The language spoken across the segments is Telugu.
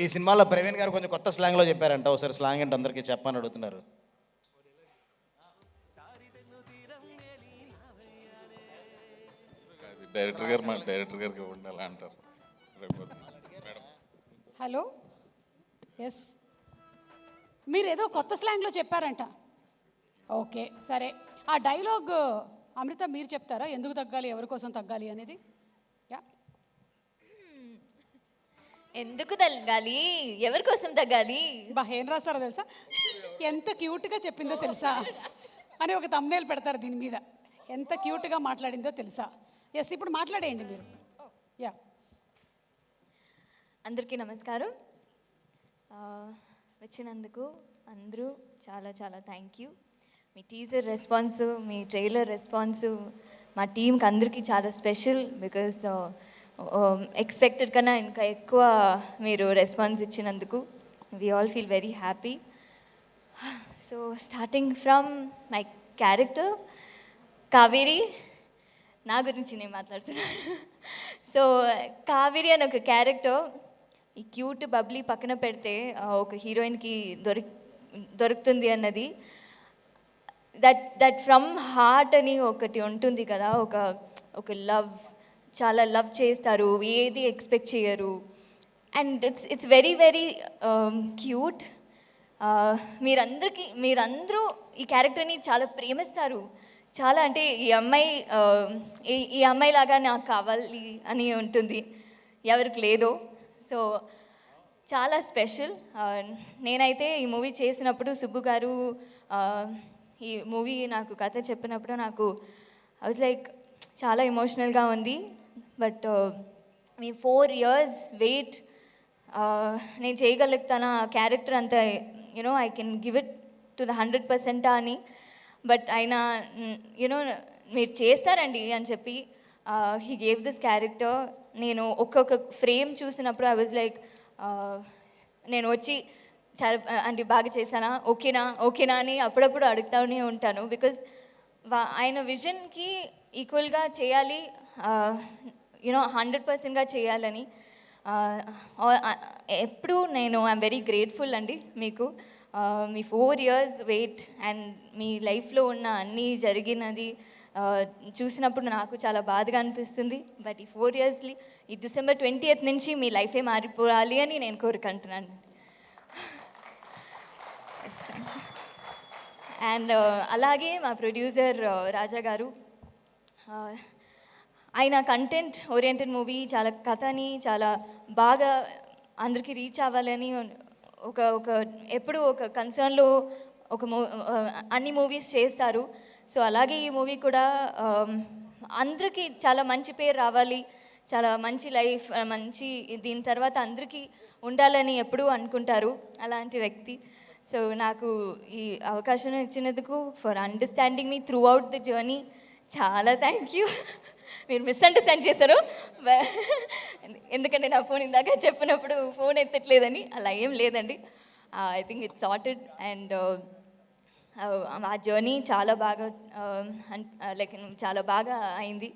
ఈ సినిమాలో ప్రవీణ్ గారు కొంచెం కొత్త స్లాంగ్లో చెప్పారంట. ఒకసారి స్లాంగ్ అంటే అందరికీ చెప్పని అడుగుతున్నారు. డైరెక్టర్ గారు మా డైరెక్టర్ గారికి ఉండాలి అంటారు. హలో, ఎస్, మీరు ఏదో కొత్త స్లాంగ్లో చెప్పారంట. ఓకే, సరే. ఆ డైలాగ్ అమృత మీరు చెప్తారా, ఎందుకు తగ్గాలి, ఎవరి కోసం తగ్గాలి అనేది? యా. ఎందుకు తగ్గాలి, ఎవరి కోసం తగ్గాలి? బా ఏం రాస్తారో తెలుసా, ఎంత క్యూట్గా చెప్పిందో తెలుసా అని ఒక తమ్నేల్ పెడతారు దీని మీద. ఎంత క్యూట్గా మాట్లాడిందో తెలుసా. ఎస్, ఇప్పుడు మాట్లాడేయండి మీరు. యా. అందరికీ నమస్కారం. వచ్చినందుకు అందరూ చాలా చాలా thank you. Me teaser response, me trailer response మా టీంకి అందరికీ చాలా స్పెషల్. బికాజ్ ఎక్స్పెక్టెడ్ కన్నా ఇంకా ఎక్కువ మీరు రెస్పాన్స్ ఇచ్చినందుకు we all feel very happy. So starting from my character Kaveri, నా గురించి నేను మాట్లాడుతున్నాను. సో కావేరి అని ఒక క్యారెక్టర్, ఈ క్యూట్ బబ్లీ పక్కన పెడితే ఒక హీరోయిన్కి దొరుకుతుంది అన్నది, దట్ ఫ్రమ్ హార్ట్ అని ఒకటి ఉంటుంది కదా, ఒక లవ్, చాలా లవ్ చేస్తారు, ఏది ఎక్స్పెక్ట్ చేయరు. And it's very very cute. మీరందరూ ఈ క్యారెక్టర్ని చాలా ప్రేమిస్తారు. చాలా అంటే ఈ అమ్మాయి లాగా నాకు కావాలి అని ఉంటుంది, ఎవరికి లేదో. సో చాలా స్పెషల్. నేనైతే ఈ మూవీ చేసినప్పుడు సుబ్బు గారు ఈ మూవీ నాకు కథ చెప్పినప్పుడు నాకు ఐ వాజ్ లైక్ చాలా ఎమోషనల్గా ఉంది. బట్ మీ 4 years వెయిట్, నేను చేయగలుగుతాను ఆ క్యారెక్టర్ అంతా, you know I can give it to the 100% అని. బట్ ఆయన యూనో మీరు చేస్తారండి అని చెప్పి హీ గేవ్ దిస్ క్యారెక్టర్. నేను ఒక్కొక్క ఫ్రేమ్ చూసినప్పుడు ఐ వాజ్ లైక్, నేను వచ్చి చాలా అంటే బాగా చేశానా, ఓకేనా అని అప్పుడప్పుడు అడుగుతూనే ఉంటాను. బికాజ్ ఆయన విజన్కి ఈక్వల్గా చేయాలి, యూనో 100%గా చేయాలని. ఎప్పుడు నేను ఐఎమ్ వెరీ గ్రేట్ఫుల్ అండి మీకు. మీ 4 years వెయిట్ అండ్ మీ లైఫ్లో ఉన్న అన్నీ జరిగినది చూసినప్పుడు నాకు చాలా బాధగా అనిపిస్తుంది. బట్ ఈ 4 yearsly ఈ December 20th నుంచి మీ లైఫే మారిపోవాలి అని నేను కోరుకుంటున్నాను. అండ్ అలాగే మా ప్రొడ్యూసర్ రాజా గారు, ఆయన కంటెంట్ ఓరియంటెడ్ మూవీ, చాలా కథని చాలా బాగా అందరికీ రీచ్ అవ్వాలని ఎప్పుడు ఒక కన్సర్న్లో అన్ని మూవీస్ చేస్తారు. సో అలాగే ఈ మూవీ కూడా అందరికీ చాలా మంచి పేరు రావాలి, చాలా మంచి లైఫ్, మంచి దీని తర్వాత అందరికీ ఉండాలని ఎప్పుడూ అనుకుంటారు అలాంటి వ్యక్తి. సో నాకు ఈ అవకాశం ఇచ్చినందుకు, for understanding me through out the journey, చాలా థ్యాంక్ యూ. మీరు మిస్అండర్స్టాండ్ చేశారు, ఎందుకంటే నా ఫోన్ ఇందాక చెప్పినప్పుడు ఫోన్ ఎత్తట్లేదని. అలా ఏం లేదండి, I think it's sorted. And ఆ జర్నీ చాలా బాగా లైక్ చాలా బాగా అయింది.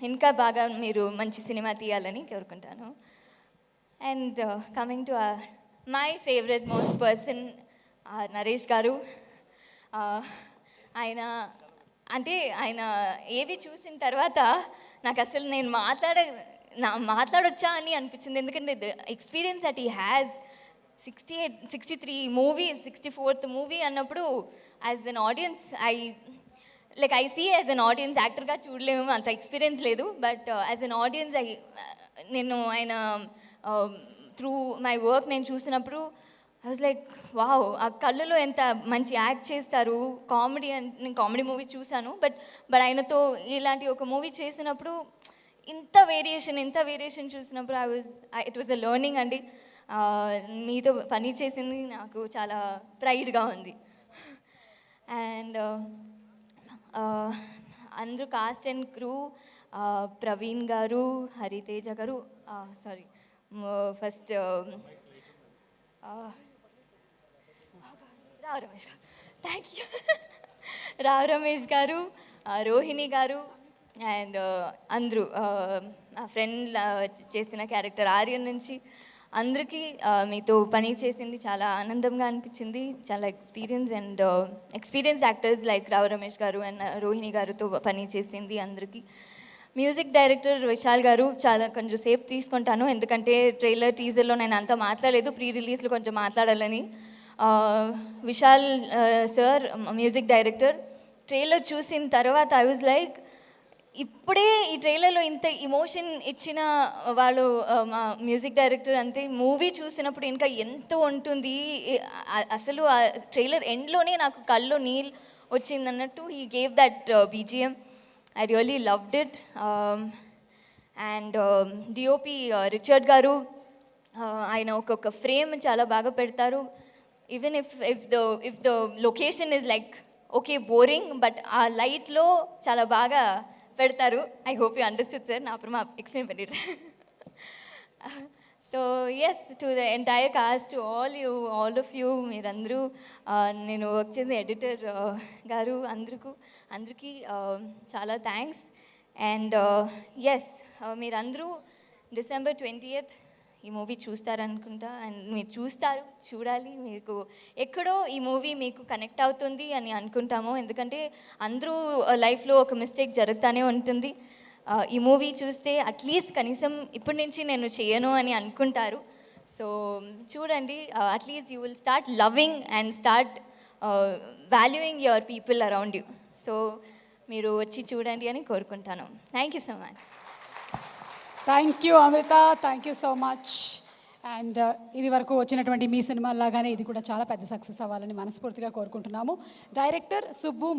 ఇంకా బాగా మీరు మంచి సినిమా తీయాలని కోరుకుంటాను. And coming to my favourite most person Naresh గారు. ఆయన ఏవి చూసిన తర్వాత నాకు అసలు నేను మాట్లాడొచ్చా అని అనిపించింది. ఎందుకంటే the experience that he has, 63 movies, 64th movie అన్నప్పుడు as an audience I see as an audience, యాక్టర్గా చూడలేము, అంత ఎక్స్పీరియన్స్ లేదు. బట్ యాజ్ అన్ ఆడియన్స్ నేను ఆయన త్రూ మై వర్క్ నేను చూసినప్పుడు ఐ వాజ్ లైక్ వావ్, ఆ కళ్ళలో ఎంత మంచి యాక్ట్ చేస్తారు. నేను కామెడీ మూవీ చూశాను, బట్ ఆయనతో ఇలాంటి ఒక మూవీ చేసినప్పుడు ఇంత వేరియేషన్ చూసినప్పుడు ఇట్ వాజ్ అ లెర్నింగ్ అండి. మీతో పని చేసింది నాకు చాలా ప్రైడ్గా ఉంది. అండ్ అందరూ కాస్ట్ అండ్ క్రూ, ప్రవీణ్ గారు, హరితేజ గారు, సారీ ఫస్ట్ రావు రమేష్ గారు, థ్యాంక్ యూ. రావు రమేష్ గారు, రోహిణి గారు, అండ్ అందరూ మా ఫ్రెండ్ చేసిన క్యారెక్టర్ ఆర్యన్ నుంచి అందరికీ మీతో పని చేసింది చాలా ఆనందంగా అనిపించింది. చాలా experience actors like Rao Ramesh గారు అండ్ రోహిణి గారితో పని చేసింది అందరికీ. మ్యూజిక్ డైరెక్టర్ విశాల్ గారు చాలా కొంచెం సేపు తీసుకుంటాను, ఎందుకంటే ట్రైలర్ టీజర్లో నేను అంతా మాట్లాడలేదు, ప్రీ రిలీజ్లో కొంచెం మాట్లాడాలని. Vishal sir music director, trailer చూసిన తర్వాత ఐ వాజ్ లైక్, ఇప్పుడే ఈ ట్రైలర్లో ఇంత ఇమోషన్ ఇచ్చిన వాళ్ళు మా మ్యూజిక్ డైరెక్టర్ అంతే, మూవీ చూసినప్పుడు ఇంకా ఎంత ఉంటుంది అసలు. ఆ ట్రైలర్ ఎండ్లోనే నాకు కళ్ళు నీళ్ళు వచ్చిందన్నట్టు he gave that BGM. I really loved it. And DOP Richard గారు ఆయన ఒక్కొక్క ఫ్రేమ్ చాలా బాగా పెడతారు. Even if the location is like okay boring, but ఆ లైట్లో చాలా బాగా పెడతారు. I hope you understood sir, నా అప్పుడు ఎక్స్ప్లెయిన్ பண்ணிடுறேன். So yes, to the entire cast, to all of you, మీరందరూ, నేను వర్క్ చేసిన ఎడిటర్ గారు అందరికీ చాలా థ్యాంక్స్. అండ్ ఎస్, మీరందరూ December 20th ఈ మూవీ చూస్తారనుకుంటా. అండ్ మీరు చూడాలి. మీకు ఎక్కడో ఈ మూవీ మీకు కనెక్ట్ అవుతుంది అని అనుకుంటాము, ఎందుకంటే అందరూ లైఫ్లో ఒక మిస్టేక్ జరుగుతూనే ఉంటుంది. ఈ మూవీ చూస్తే అట్లీస్ట్ కనీసం ఇప్పటి నుంచి నేను చేయను అని అనుకుంటారు. సో చూడండి, at least you will start loving and start valuing your people around you. So మీరు వచ్చి చూడండి అని కోరుకుంటాను. Thank you so much. Thank you Amrutha, thank you so much. And ఇది వరకు వచ్చినటువంటి మీ సినిమా లాగానే ఇది కూడా చాలా పెద్ద సక్సెస్ అవ్వాలని మనస్ఫూర్తిగా కోరుకుంటున్నాము. డైరెక్టర్ సుబ్బు